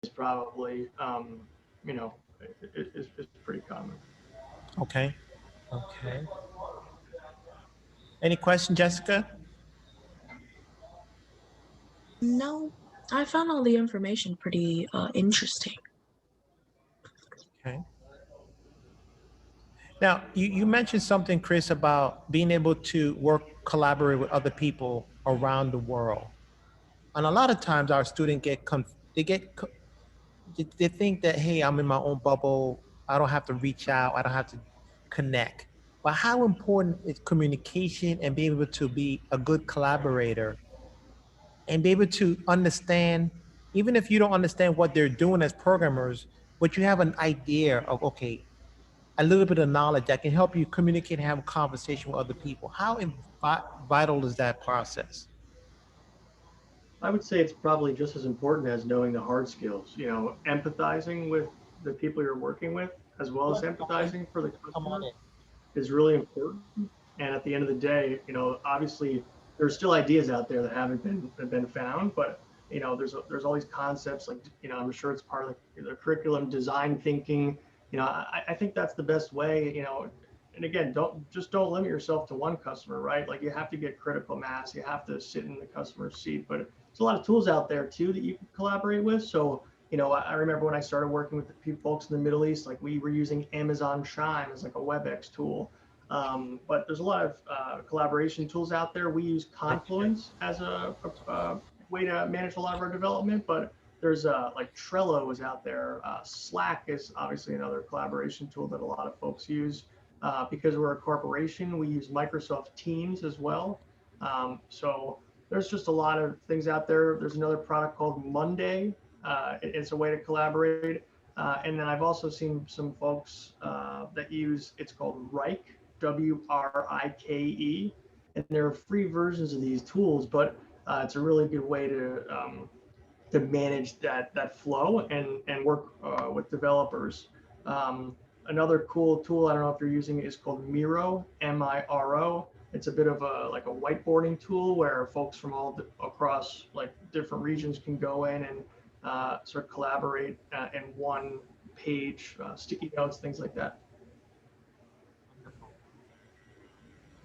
is probably, you know, is pretty common. Okay. Okay. Any question, Jessica? No, I found all the information pretty interesting. Okay. Now, you mentioned something, Chris, about being able to collaborate with other people around the world. And a lot of times our students they think that, hey, I'm in my own bubble. I don't have to reach out. I don't have to connect. But how important is communication and being able to be a good collaborator and be able to understand, even if you don't understand what they're doing as programmers, but you have an idea of, okay, a little bit of knowledge that can help you communicate and have a conversation with other people. How vital is that process? I would say it's probably just as important as knowing the hard skills, you know, empathizing with the people you're working with, as well as empathizing for the Come on customer in. is really important. And at the end of the day, you know, obviously there's still ideas out there that haven't been found, but you know, there's all these concepts like, you know, I'm sure it's part of the curriculum, design thinking. You know, I think that's the best way. You know, and again, don't limit yourself to one customer, right? Like you have to get critical mass. You have to sit in the customer's seat. But there's a lot of tools out there too that you can collaborate with. So you know, I remember when I started working with the folks in the Middle East, like we were using Amazon Chime as like a WebEx tool. But there's a lot of collaboration tools out there. We use Confluence as a way to manage a lot of our development, but there's like Trello is out there. Slack is obviously another collaboration tool that a lot of folks use. Because we're a corporation, we use Microsoft Teams as well. So there's just a lot of things out there. There's another product called Monday. It's a way to collaborate. And then I've also seen some folks that use, it's called Wrike, Wrike, and there are free versions of these tools, but it's a really good way to manage that flow and work with developers. Another cool tool, I don't know if you're using it, is called Miro, Miro. It's a bit of a like a whiteboarding tool where folks from across like different regions can go in and sort of collaborate in one page, sticky notes, things like that.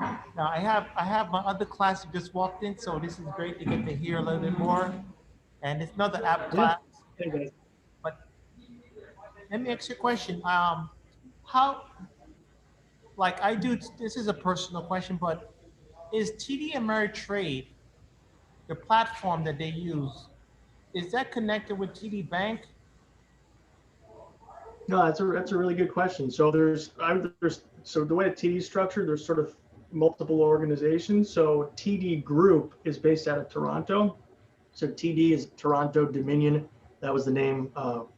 Now I have my other class who just walked in, so this is great to get to hear a little bit more. And it's another app Yeah. class. Hey guys. But let me ask you a question. How, like I do, this is a personal question, but is TD Ameritrade, the platform that they use, is that connected with TD Bank? No, that's a really good question. So there's so the way that TD is structured, there's sort of multiple organizations. So TD Group is based out of Toronto. So TD is Toronto Dominion. That was the name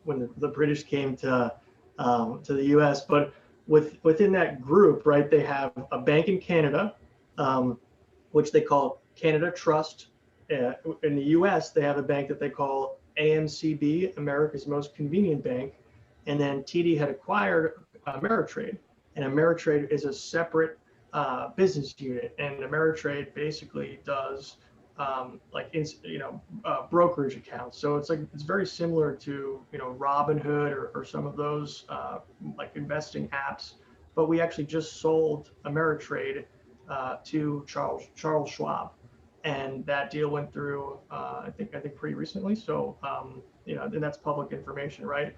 when the British came to the U.S. But within that group, right, they have a bank in Canada, um, which they call Canada Trust. In the U.S., they have a bank that they call AMCB, America's Most Convenient Bank, and then TD had acquired Ameritrade, and Ameritrade is a separate business unit, and Ameritrade basically does brokerage accounts. So it's like it's very similar to Robinhood or some of those like investing apps. But we actually just sold Ameritrade to Charles Schwab, and that deal went through I think pretty recently. So and that's public information, right?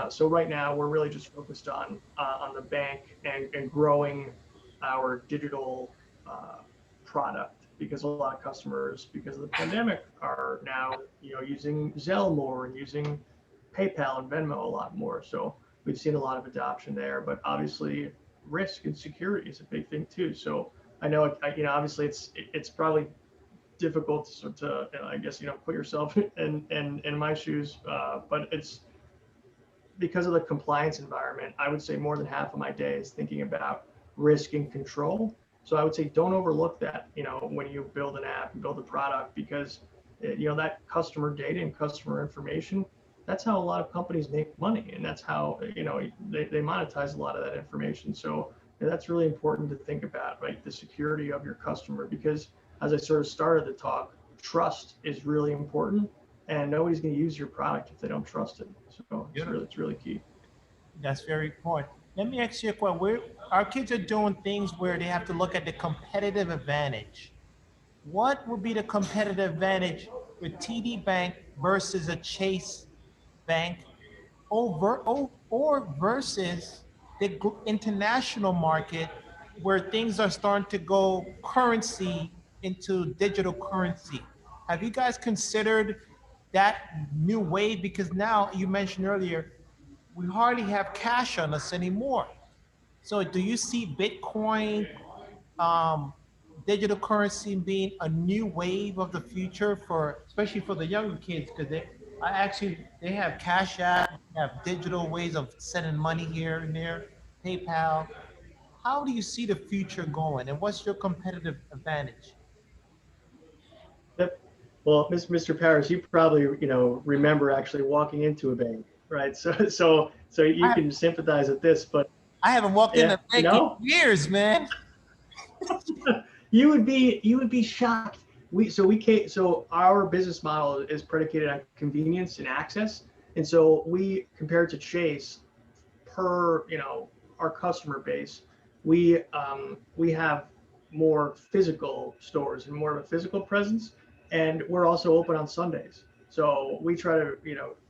So right now we're really just focused on the bank and growing our digital product because a lot of customers, because of the pandemic, are now using Zelle more and using PayPal and Venmo a lot more. So we've seen a lot of adoption there, but obviously risk and security is a big thing too. So I know obviously it's probably difficult to I guess put yourself in my shoes, but it's because of the compliance environment. I would say more than half of my day is thinking about risk and control. So I would say don't overlook that, when you build an app and build a product, because that customer data and customer information, that's how a lot of companies make money, and that's how they monetize a lot of that information. So that's really important to think about, right? The security of your customer, because as I sort of started the talk, trust is really important. and nobody's going to use your product if they don't trust it. So it's really key. That's very important. Let me ask you a question. Our kids are doing things where they have to look at the competitive advantage. What would be the competitive advantage with TD Bank versus a Chase Bank or versus the international market where things are starting to go currency into digital currency? Have you guys considered that new wave? Because now you mentioned earlier, we hardly have cash on us anymore. So do you see Bitcoin, um, digital currency being a new wave of the future for, especially for the younger kids? Because they have Cash App, they have digital ways of sending money here and there, PayPal. How do you see the future going, and what's your competitive advantage? Yep. Well, Mr. Paris, you probably, remember actually walking into a bank, right? So you I, can sympathize with this, but I haven't walked in yeah, a bank in years, man. you would be shocked. So our business model is predicated on convenience and access. And so we, compared to Chase, per our customer base, we have more physical stores and more of a physical presence, and we're also open on Sundays. So we try to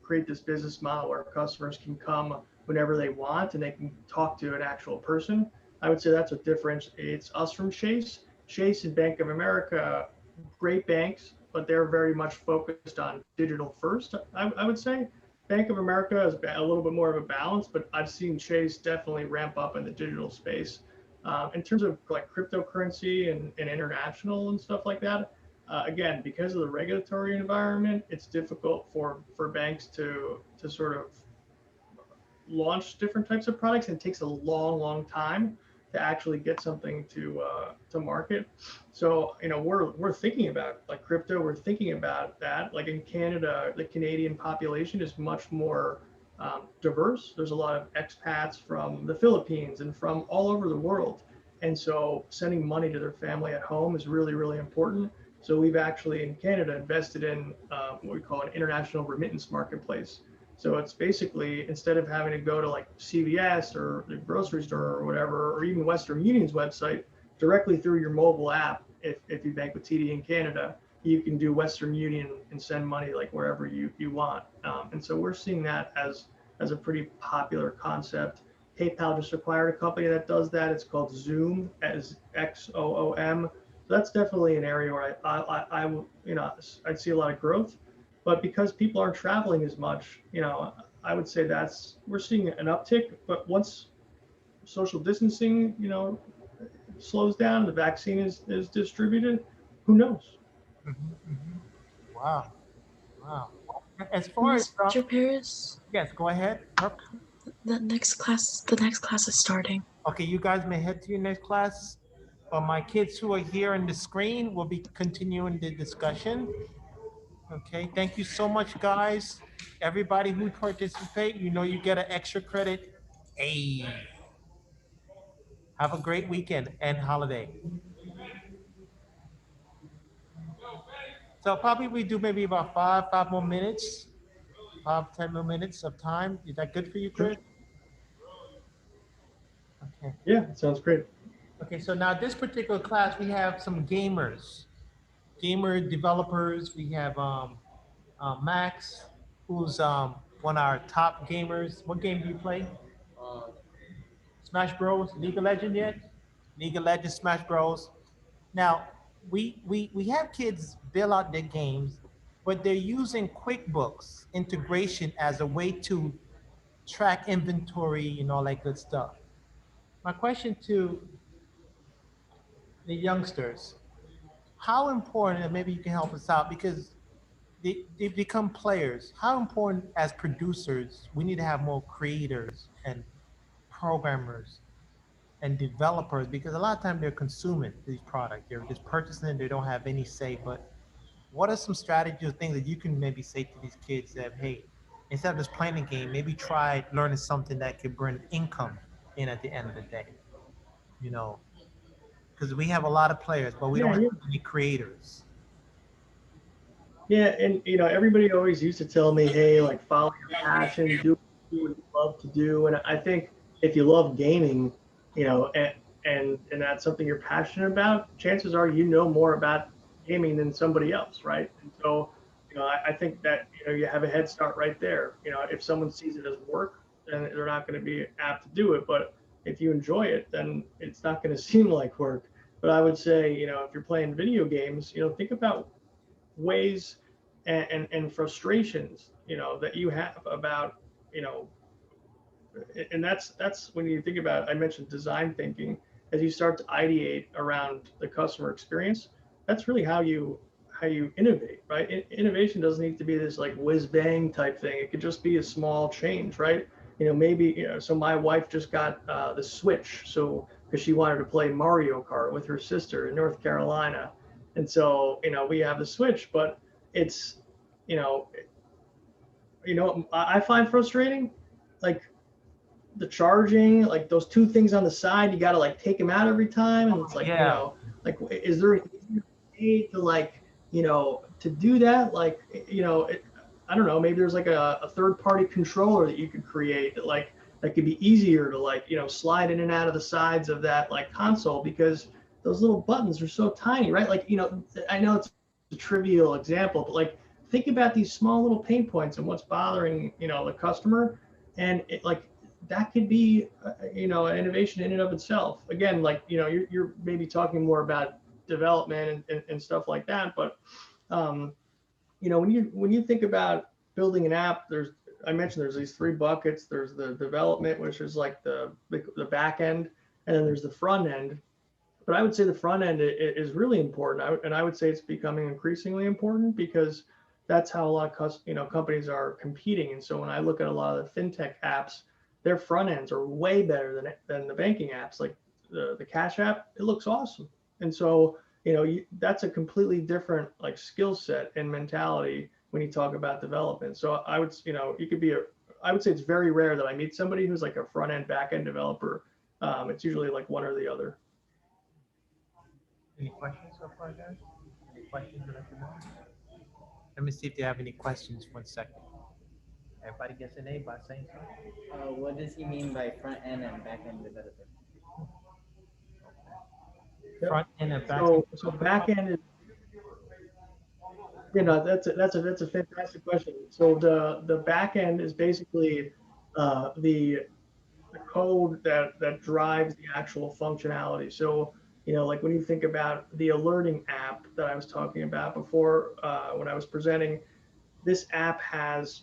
create this business model where customers can come whenever they want and they can talk to an actual person. I would say that's what differentiates us from Chase. Chase and Bank of America, great banks, but they're very much focused on digital first. I would say Bank of America is a little bit more of a balance, but I've seen Chase definitely ramp up in the digital space. In terms of like cryptocurrency and international and stuff like that, again, because of the regulatory environment, it's difficult for banks to sort of launch different types of products, and it takes a long time to actually get something to market. So we're thinking about like crypto. We're thinking about that. Like in Canada, the Canadian population is much more diverse. There's a lot of expats from the Philippines and from all over the world, and so sending money to their family at home is really important. So we've actually in Canada invested in what we call an international remittance marketplace. So it's basically, instead of having to go to like CVS or the grocery store or whatever, or even Western Union's website, directly through your mobile app, if you bank with TD in Canada, you can do Western Union and send money like wherever you want. And so we're seeing that as a pretty popular concept. PayPal just acquired a company that does that. It's called Xoom, as XOOM. So that's definitely an area where I'd see a lot of growth. But because people aren't traveling as much, I would say we're seeing an uptick. But once social distancing, slows down, the vaccine is distributed, who knows? Wow, wow. As far as Mr. Paris, yes, go ahead. the next class is starting. Okay, you guys may head to your next class. But my kids who are here on the screen will be continuing the discussion. Okay, thank you so much, guys. Everybody who participate, you get an extra credit. Hey, have a great weekend and holiday. So probably we do maybe about five more minutes, 10 more minutes of time. Is that good for you, Sure. Chris? Okay. Yeah, it sounds great. Okay, so now this particular class, we have some gamer developers. We have Max, who's one of our top gamers. What game do you play? Smash Bros. League of Legends yet? League of Legends, Smash Bros. Now, we have kids build out their games, but they're using QuickBooks integration as a way to track inventory and all that good stuff. My question to the youngsters, how important, and maybe you can help us out because they become players. How important as producers, we need to have more creators and programmers and developers because a lot of times they're consuming these products. They're just purchasing it, they don't have any say. But what are some strategies or things that you can maybe say to these kids that, hey, instead of just playing the game, maybe try learning something that could bring income in at the end of the day? You know, because we have a lot of players, but we don't Yeah, have yeah. any creators. Yeah, and everybody always used to tell me, hey, like follow your passion, do what you love to do. And I think if you love gaming, you know, and and that's something you're passionate about, chances are you know more about gaming than somebody else, right? And so, I think that you have a head start right there. If someone sees it as work, then they're not going to be apt to do it. But if you enjoy it, then it's not going to seem like work. But I would say, if you're playing video games, think about ways and frustrations that you have about you know and that's when you think about, I mentioned design thinking, as you start to ideate around the customer experience, that's really how you innovate, right? Innovation doesn't need to be this like whiz bang type thing. It could just be a small change, right? Maybe so my wife just got the Switch, so because she wanted to play Mario Kart with her sister in North Carolina. And so we have the Switch, but it's you know I find frustrating, like the charging, like those two things on the side, you got to like take them out every time. And it's like, Yeah. like, is there an easier way to like, to do that? Like, I don't know, maybe there's like a third party controller that you could create that like, that could be easier to like, slide in and out of the sides of that like console, because those little buttons are so tiny, right? Like, I know it's a trivial example, but like, think about these small little pain points and what's bothering, the customer. And like, that could be an innovation in and of itself. Again, like you're maybe talking more about development and stuff like that, but when you think about building an app, I mentioned there's these three buckets. There's the development, which is like the back end, and then there's the front end. But I would say the front end is really important, and I would say it's becoming increasingly important, because that's how a lot of companies are competing. And so when I look at a lot of the fintech apps, their front ends are way better than the banking apps. Like the Cash App, it looks awesome. And so that's a completely different like skill set and mentality when you talk about development. So I would you could be I would say it's very rare that I meet somebody who's like a front end back end developer. It's usually like one or the other. Any questions so far, guys? Any questions that I can know? Let me see if they have any questions. 1 second. Everybody gets an A by saying something. What does he mean by front end and back end developer? Yep. Front end and back So back end is, that's a fantastic question. So the back end is basically the code that drives the actual functionality. So like when you think about the alerting app that I was talking about before, when I was presenting, this app has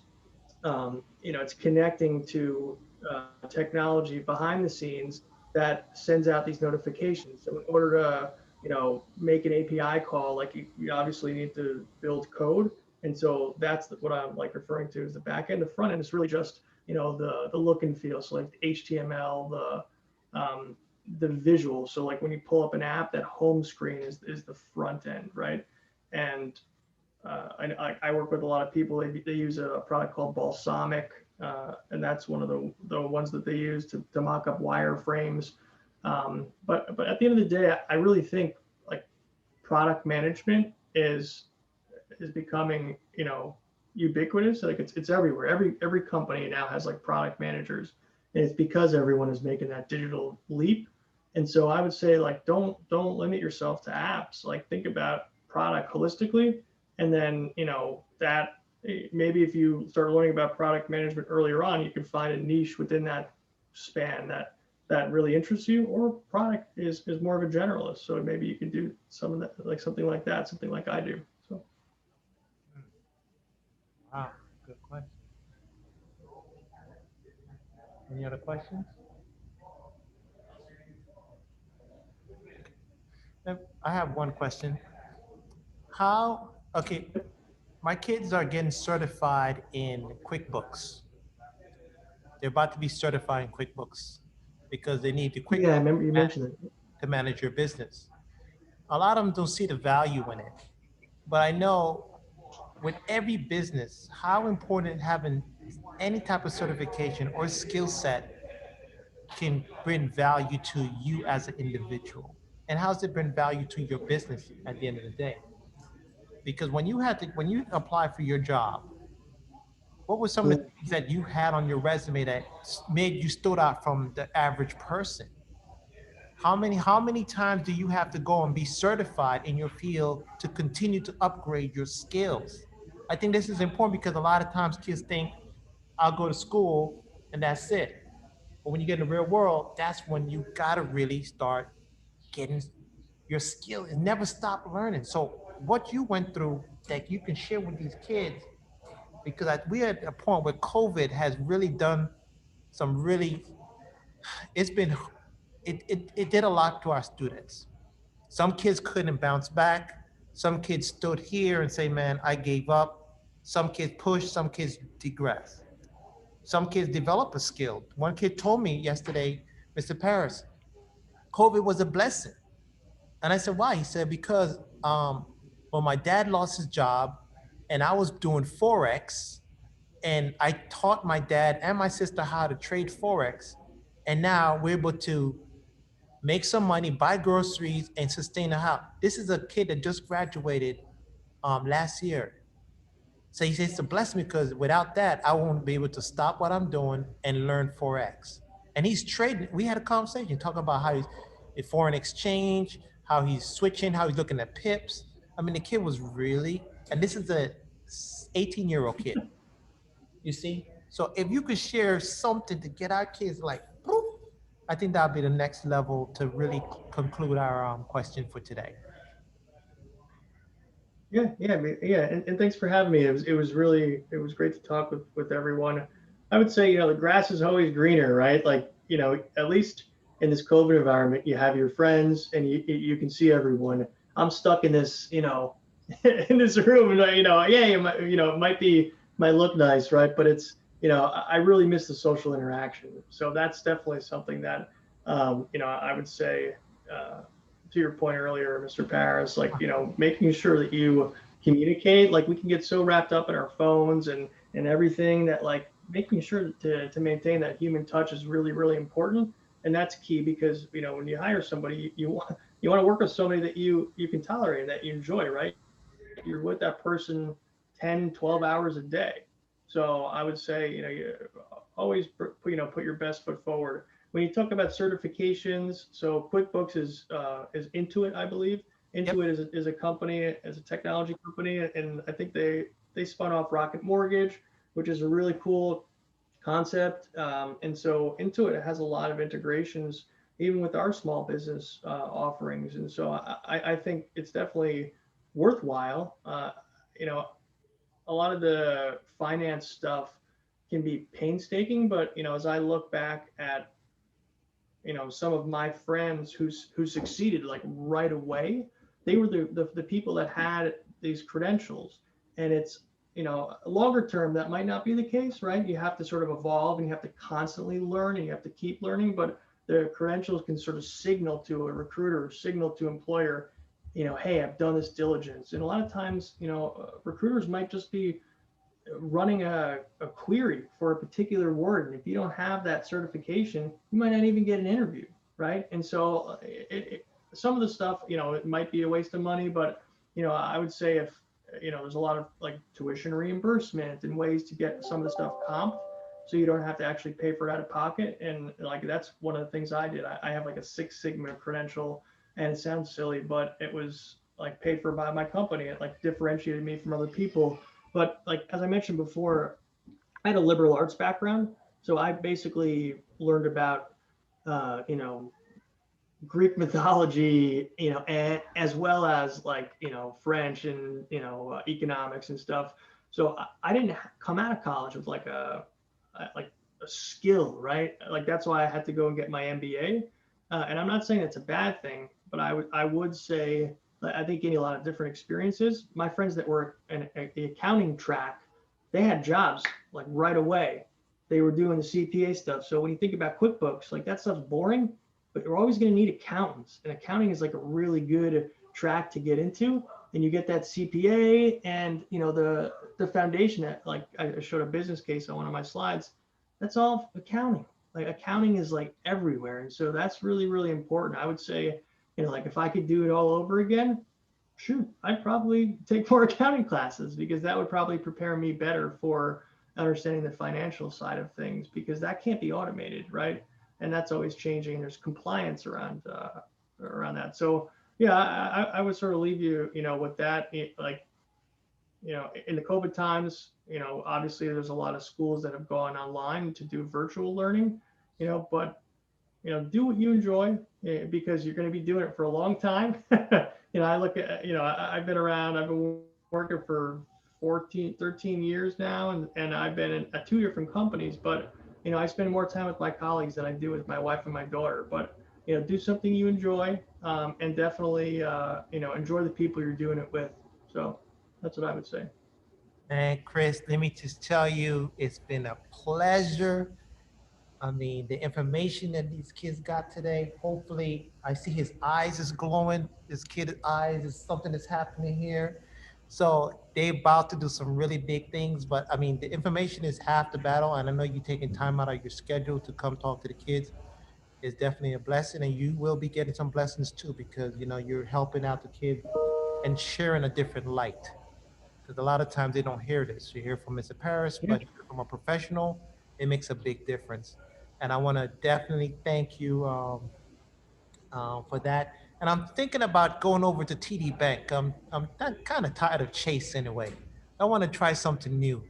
it's connecting to technology behind the scenes that sends out these notifications. So in order to, make an API call, like you obviously need to build code. And so that's what I'm like referring to as the back end. The front end is really just, the look and feel. So like the HTML, the visual. So like when you pull up an app, that home screen is the front end, right? And I work with a lot of people. They use a product called Balsamiq, and that's one of the ones that they use to mock up wireframes. But at the end of the day, I really think like product management is becoming ubiquitous. Like it's everywhere. Every company now has like product managers, and it's because everyone is making that digital leap. And so I would say like don't limit yourself to apps. Like think about product holistically. And then, that maybe if you start learning about product management earlier on, you can find a niche within that span that really interests you, or product is more of a generalist. So maybe you can do some of that, like something like that, something like I do. So. Wow, good question. Any other questions? I have one question. Okay, my kids are getting certified in QuickBooks. They're about to be certified in QuickBooks because they need the Yeah, I QuickBooks remember you mentioned it. to manage your business. A lot of them don't see the value in it. But I know with every business, how important having any type of certification or skill set can bring value to you as an individual. And how does it bring value to your business at the end of the day? Because when you apply for your job, what were some of the things that you had on your resume that made you stood out from the average person? How many times do you have to go and be certified in your field to continue to upgrade your skills? I think this is important because a lot of times kids think I'll go to school and that's it. But when you get in the real world, that's when you gotta really start getting your skill and never stop learning. So what you went through that you can share with these kids, because we're at a point where COVID has really done some really, it's been, it did a lot to our students. Some kids couldn't bounce back. Some kids stood here and say, man, I gave up. Some kids pushed, some kids digress. Some kids develop a skill. One kid told me yesterday, Mr. Paris, COVID was a blessing. And I said, why? He said, because well, my dad lost his job and I was doing Forex and I taught my dad and my sister how to trade Forex. And now we're able to make some money, buy groceries, and sustain a house. This is a kid that just graduated last year. So he says it's a blessing because without that, I won't be able to stop what I'm doing and learn Forex. And he's trading. We had a conversation talking about how he's in foreign exchange, how he's switching, how he's looking at pips. I mean, the kid was really, and this is a 18-year-old kid. You see? So if you could share something to get our kids like, boop, I think that would be the next level to really conclude our question for today. Yeah, and thanks for having me. It was great to talk with everyone. I would say, the grass is always greener, right? Like, at least in this COVID environment, you have your friends and you can see everyone. I'm stuck in this, in this room, and yeah, it might look nice, right? But it's, I really miss the social interaction. So that's definitely something that, I would say, to your point earlier, Mr. Paris, like, making sure that you communicate. Like, we can get so wrapped up in our phones and everything that, like, making sure to maintain that human touch is really, really important. And that's key because, when you hire somebody, you want to work with somebody that you can tolerate and that you enjoy, right? You're with that person 10, 12 hours a day. So I would say, you always put your best foot forward. When you talk about certifications, so QuickBooks is Intuit, I believe. Yep. Intuit is a company, is a technology company, and I think they spun off Rocket Mortgage, which is a really cool concept. And so Intuit has a lot of integrations, even with our small business offerings. And so I think it's definitely worthwhile. A lot of the finance stuff can be painstaking, but as I look back at some of my friends who succeeded like right away, they were the people that had these credentials. And it's longer term that might not be the case, right? You have to sort of evolve and you have to constantly learn and you have to keep learning, but the credentials can sort of signal to a recruiter, signal to employer, hey, I've done this diligence. And a lot of times, recruiters might just be running a query for a particular word. And if you don't have that certification, you might not even get an interview, right? And so some of the stuff, it might be a waste of money, but, I would say if, there's a lot of like tuition reimbursement and ways to get some of the stuff comped so you don't have to actually pay for it out of pocket. And like, that's one of the things I did. I have like a Six Sigma credential, and it sounds silly, but it was like paid for by my company. It like differentiated me from other people. But like, as I mentioned before, I had a liberal arts background. So I basically learned about, Greek mythology, as well as like, French and, economics and stuff. So I didn't come out of college with like a skill, right? Like, that's why I had to go and get my MBA. And I'm not saying it's a bad thing, but I would say, I think getting a lot of different experiences. My friends that were in the accounting track, they had jobs like right away. They were doing the CPA stuff. So when you think about QuickBooks, like that stuff's boring, but you're always going to need accountants. And accounting is like a really good track to get into. And you get that CPA and, the foundation that, like, I showed a business case on one of my slides. That's all accounting. Like, accounting is like everywhere. And so that's really, really important. I would say, like, if I could do it all over again, Shoot, I'd probably take more accounting classes because that would probably prepare me better for understanding the financial side of things because that can't be automated, right? And that's always changing. There's compliance around that. So yeah, I would sort of leave you, with that. Like, in the COVID times, obviously there's a lot of schools that have gone online to do virtual learning, but do what you enjoy, because you're going to be doing it for a long time. I look at, I've been around, I've been working for 14, 13 years now, and I've been at two different companies, but, I spend more time with my colleagues than I do with my wife and my daughter. But, do something you enjoy, and definitely, enjoy the people you're doing it with. So that's what I would say. And Chris, let me just tell you, it's been a pleasure. I mean, the information that these kids got today, hopefully, I see his eyes is glowing. This kid's eyes is something that's happening here. So they about to do some really big things, but I mean, the information is half the battle. And I know you taking time out of your schedule to come talk to the kids is definitely a blessing. And you will be getting some blessings too, because you're helping out the kids and sharing a different light. Because a lot of times they don't hear this. You hear from Mr. Paris, Yeah. but from a professional, it makes a big difference. And I want to definitely thank you for that. And I'm thinking about going over to TD Bank. I'm kind of tired of Chase anyway. I want to try something new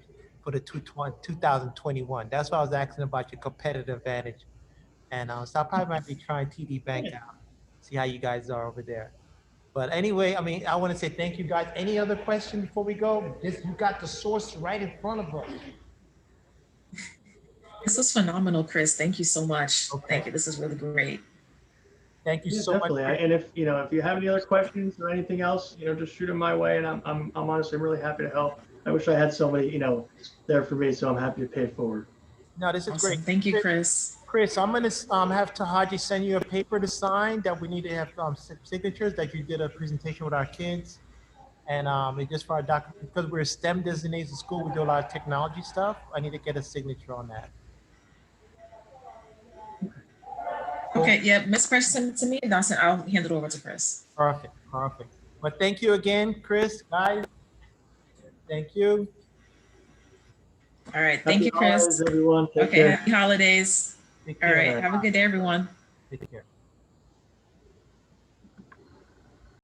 for the 2021. That's why I was asking about your competitive advantage. And so I probably might be trying TD Bank out, see how you guys are over there. But anyway, I mean, I want to say thank you guys. Any other questions before we go? You got the source right in front of us. This was phenomenal, Chris. Thank you so much. Okay. Thank you. This is really great. Thank you Yeah, so definitely. much. And if you have any other questions or anything else, just shoot them my way. And I'm honestly really happy to help. I wish I had somebody, there for me. So I'm happy to pay it forward. No, this is Awesome. great. Thank you, Chris. Chris, I'm gonna have Tahaji send you a paper to sign that we need to have signatures that you did a presentation with our kids. And it's just for our document, because we're STEM designated school, we do a lot of technology stuff. I need to get a signature on that. Okay, yeah, Miss Precious sent it to me, and I'll hand it over to Chris. Perfect. But thank you again, Chris, guys. Thank you. All right, thank you, Chris. Holidays, everyone. Take Okay, care. happy holidays. Take All care. right, have a good day, everyone. Take care.